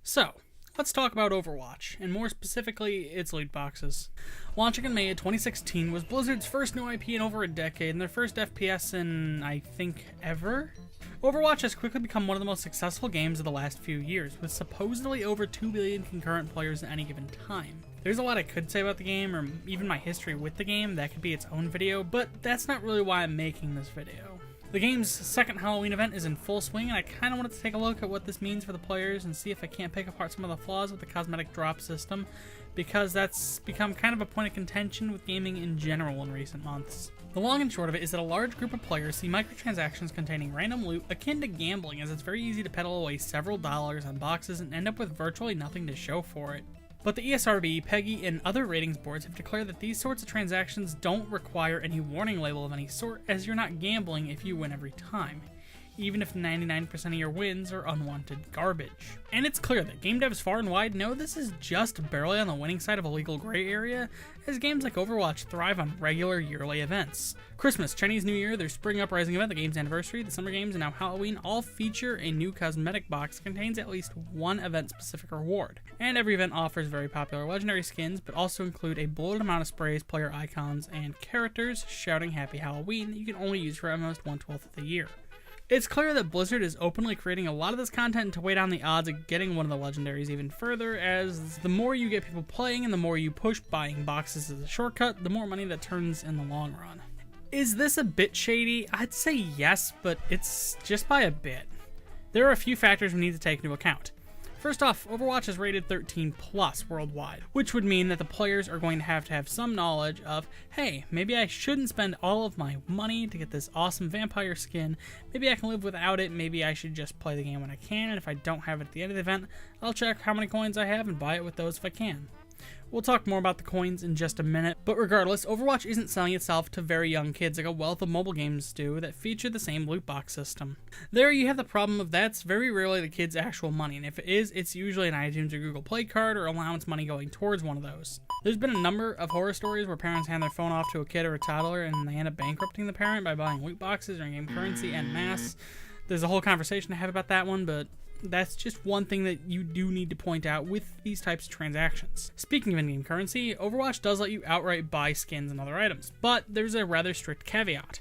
So, let's talk about Overwatch, and more specifically, its loot boxes. Launching in May of 2016 was Blizzard's first new IP in over a decade, and their first FPS in, I think, ever? Overwatch has quickly become one of the most successful games of the last few years, with supposedly over 2 billion concurrent players at any given time. There's a lot I could say about the game, or even my history with the game, that could be its own video, but that's not really why I'm making this video. The game's second Halloween event is in full swing, and I kind of wanted to take a look at what this means for the players and see if I can't pick apart some of the flaws with the cosmetic drop system, because that's become kind of a point of contention with gaming in general in recent months. The long and short of it is that a large group of players see microtransactions containing random loot akin to gambling, as it's very easy to peddle away several dollars on boxes and end up with virtually nothing to show for it. But the ESRB, PEGI, and other ratings boards have declared that these sorts of transactions don't require any warning label of any sort, as you're not gambling if you win every time, even if 99% of your wins are unwanted garbage. And it's clear that game devs far and wide know this is just barely on the winning side of a legal gray area, as games like Overwatch thrive on regular yearly events. Christmas, Chinese New Year, their Spring Uprising event, the game's anniversary, the Summer Games, and now Halloween all feature a new cosmetic box that contains at least one event-specific reward. And every event offers very popular legendary skins, but also include a bloated amount of sprays, player icons, and characters shouting Happy Halloween that you can only use for almost 1/12 of the year. It's clear that Blizzard is openly creating a lot of this content to weigh down the odds of getting one of the legendaries even further, as the more you get people playing and the more you push buying boxes as a shortcut, the more money that turns in the long run. Is this a bit shady? I'd say yes, but it's just by a bit. There are a few factors we need to take into account. First off, Overwatch is rated 13+ worldwide, which would mean that the players are going to have some knowledge of, hey, maybe I shouldn't spend all of my money to get this awesome vampire skin, maybe I can live without it, maybe I should just play the game when I can, and if I don't have it at the end of the event, I'll check how many coins I have and buy it with those if I can. We'll talk more about the coins in just a minute, but regardless, Overwatch isn't selling itself to very young kids like a wealth of mobile games do that feature the same loot box system. There you have the problem of that's very rarely the kid's actual money, and if it is, it's usually an iTunes or Google Play card or allowance money going towards one of those. There's been a number of horror stories where parents hand their phone off to a kid or a toddler and they end up bankrupting the parent by buying loot boxes or in-game currency en masse. There's a whole conversation to have about that one, but that's just one thing that you do need to point out with these types of transactions. Speaking of in-game currency, Overwatch does let you outright buy skins and other items, but there's a rather strict caveat.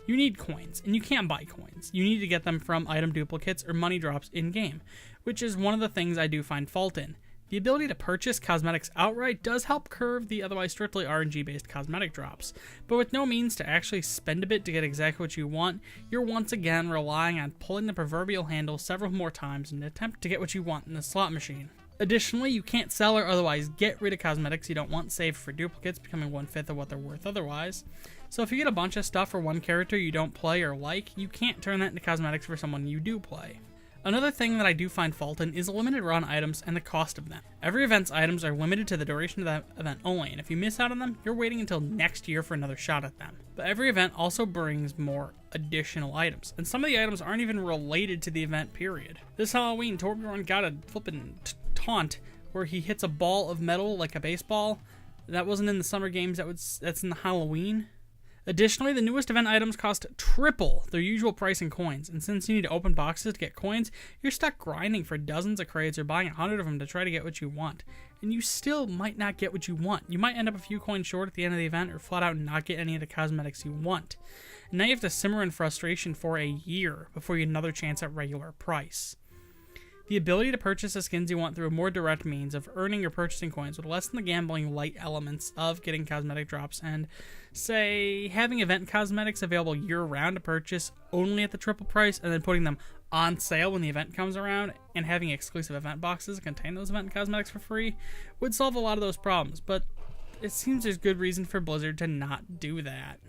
You need coins, and you can't buy coins. You need to get them from item duplicates or money drops in-game, which is one of the things I do find fault in. The ability to purchase cosmetics outright does help curb the otherwise strictly RNG-based cosmetic drops, but with no means to actually spend a bit to get exactly what you want, you're once again relying on pulling the proverbial handle several more times in an attempt to get what you want in the slot machine. Additionally, you can't sell or otherwise get rid of cosmetics you don't want saved for duplicates, becoming 1/5 of what they're worth otherwise. So if you get a bunch of stuff for one character you don't play or like, you can't turn that into cosmetics for someone you do play. Another thing that I do find fault in is limited run items and the cost of them. Every event's items are limited to the duration of that event only, and if you miss out on them, you're waiting until next year for another shot at them. But every event also brings more additional items, and some of the items aren't even related to the event period. This Halloween, Torbjorn got a flippin' taunt where he hits a ball of metal like a baseball. That wasn't in the Summer Games, that's in the Halloween. Additionally, the newest event items cost triple their usual price in coins, and since you need to open boxes to get coins, you're stuck grinding for dozens of crates or buying 100 of them to try to get what you want. And you still might not get what you want. You might end up a few coins short at the end of the event or flat out not get any of the cosmetics you want. And now you have to simmer in frustration for a year before you get another chance at regular price. The ability to purchase the skins you want through a more direct means of earning or purchasing coins would lessen the gambling light elements of getting cosmetic drops and, say, having event cosmetics available year-round to purchase only at the triple price and then putting them on sale when the event comes around and having exclusive event boxes that contain those event cosmetics for free would solve a lot of those problems, but it seems there's good reason for Blizzard to not do that.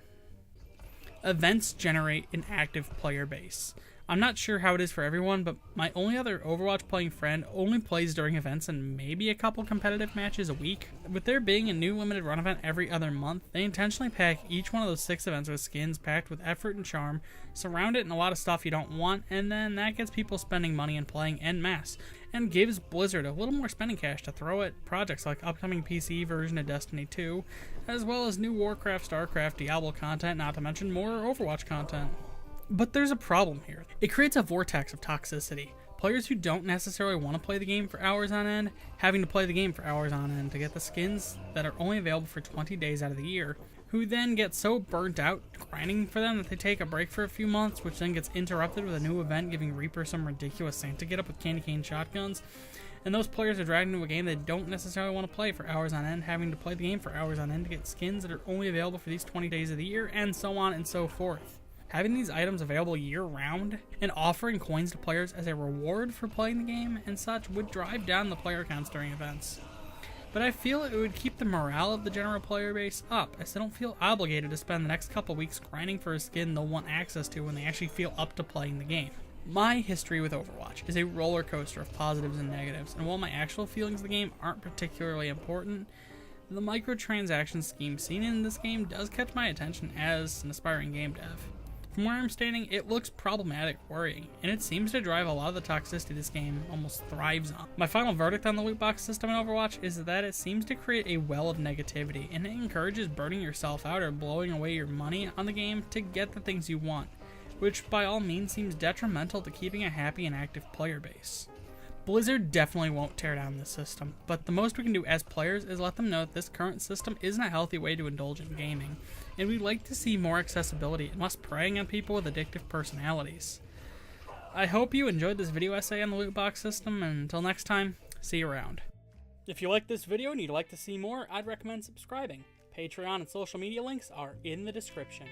Events generate an active player base. I'm not sure how it is for everyone, but my only other Overwatch playing friend only plays during events and maybe a couple competitive matches a week. With there being a new limited run event every other month, they intentionally pack each one of those 6 events with skins packed with effort and charm, surround it in a lot of stuff you don't want, and then that gets people spending money and playing en masse, and gives Blizzard a little more spending cash to throw at projects like upcoming PC version of Destiny 2, as well as new Warcraft, Starcraft, Diablo content, not to mention more Overwatch content. But there's a problem here. It creates a vortex of toxicity. Players who don't necessarily want to play the game for hours on end, having to play the game for hours on end to get the skins that are only available for 20 days out of the year, who then get so burnt out grinding for them that they take a break for a few months, which then gets interrupted with a new event giving Reaper some ridiculous Santa getup with candy cane shotguns. And those players are dragged into a game they don't necessarily want to play for hours on end, having to play the game for hours on end to get skins that are only available for these 20 days of the year, and so on and so forth. Having these items available year-round and offering coins to players as a reward for playing the game and such would drive down the player counts during events. But I feel it would keep the morale of the general player base up, as they don't feel obligated to spend the next couple weeks grinding for a skin they'll want access to when they actually feel up to playing the game. My history with Overwatch is a roller coaster of positives and negatives, and while my actual feelings of the game aren't particularly important, the microtransaction scheme seen in this game does catch my attention as an aspiring game dev. From where I'm standing, it looks problematic, worrying, and it seems to drive a lot of the toxicity this game almost thrives on. My final verdict on the loot box system in Overwatch is that it seems to create a well of negativity, and it encourages burning yourself out or blowing away your money on the game to get the things you want, which by all means seems detrimental to keeping a happy and active player base. Blizzard definitely won't tear down this system, but the most we can do as players is let them know that this current system isn't a healthy way to indulge in gaming, and we'd like to see more accessibility and less preying on people with addictive personalities. I hope you enjoyed this video essay on the loot box system, and until next time, see you around. If you like this video and you'd like to see more, I'd recommend subscribing. Patreon and social media links are in the description.